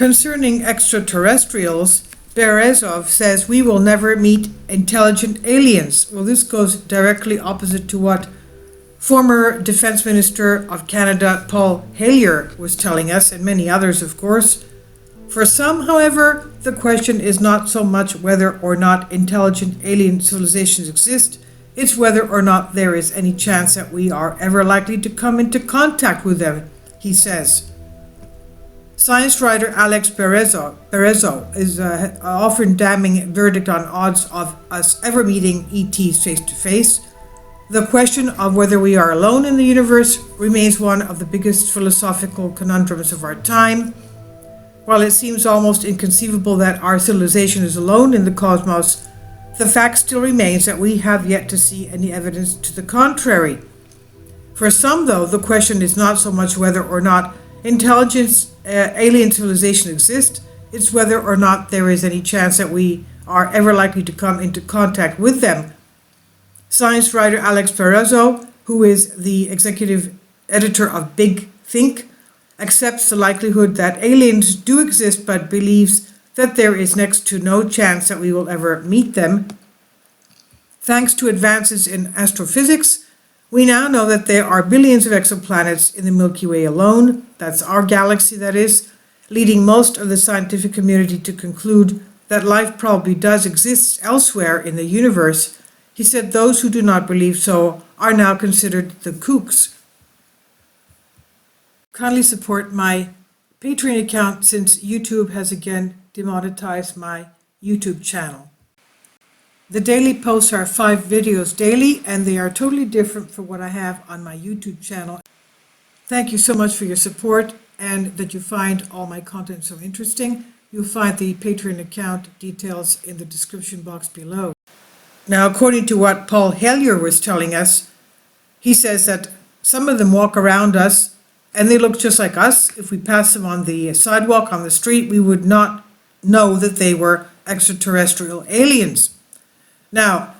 Concerning extraterrestrials, Berezow says we will never meet intelligent aliens. Well, this goes directly opposite to what former Defense Minister of Canada, Paul Hellyer, was telling us, and many others, of course. For some, however, the question is not so much whether or not intelligent alien civilizations exist, it's whether or not there is any chance that we are ever likely to come into contact with them, he says. Science writer Alex Berezow is offering damning verdict on odds of us ever meeting ETs face to face. The question of whether we are alone in the universe remains one of the biggest philosophical conundrums of our time. While it seems almost inconceivable that our civilization is alone in the cosmos, the fact still remains that we have yet to see any evidence to the contrary. For some, though, the question is not so much whether or not alien civilization exists, it's whether or not there is any chance that we are ever likely to come into contact with them. Science writer Alex Berezow, who is the executive editor of Big Think, accepts the likelihood that aliens do exist but believes that there is next to no chance that we will ever meet them. Thanks to advances in astrophysics, we now know that there are billions of exoplanets in the Milky Way alone, that's our galaxy that is, leading most of the scientific community to conclude that life probably does exist elsewhere in the universe. He said those who do not believe so are now considered the kooks. Kindly support my Patreon account since YouTube has again demonetized my YouTube channel. The daily posts are 5 videos daily, and they are totally different from what I have on my YouTube channel. Thank you so much for your support and that you find all my content so interesting. You'll find the Patreon account details in the description box below. Now, according to what Paul Hellyer was telling us, he says that some of them walk around us and they look just like us. If we pass them on the sidewalk, on the street, we would not know that they were extraterrestrial aliens. Now,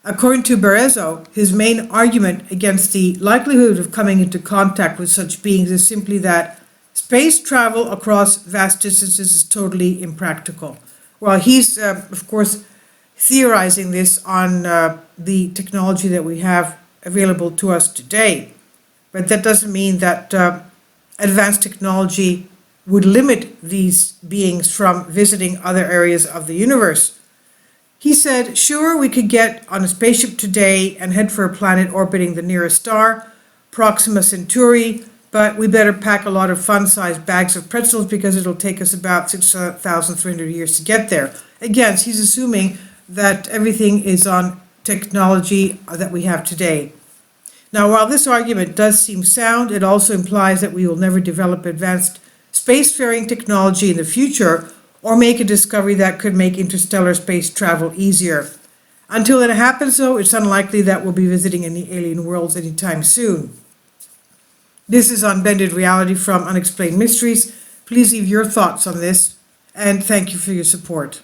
according to Berezow, his main argument against the likelihood of coming into contact with such beings is simply that space travel across vast distances is totally impractical. Well, he's, of course, theorizing this on the technology that we have available to us today. But that doesn't mean that advanced technology would limit these beings from visiting other areas of the universe. He said, sure, we could get on a spaceship today and head for a planet orbiting the nearest star, Proxima Centauri, but we better pack a lot of fun-sized bags of pretzels because it'll take us about 6,300 years to get there. Again, he's assuming that everything is on technology that we have today. Now, while this argument does seem sound, it also implies that we will never develop advanced spacefaring technology in the future or make a discovery that could make interstellar space travel easier. Until it happens, though, it's unlikely that we'll be visiting any alien worlds anytime soon. This is Unbended Reality from Unexplained Mysteries. Please leave your thoughts on this, and thank you for your support.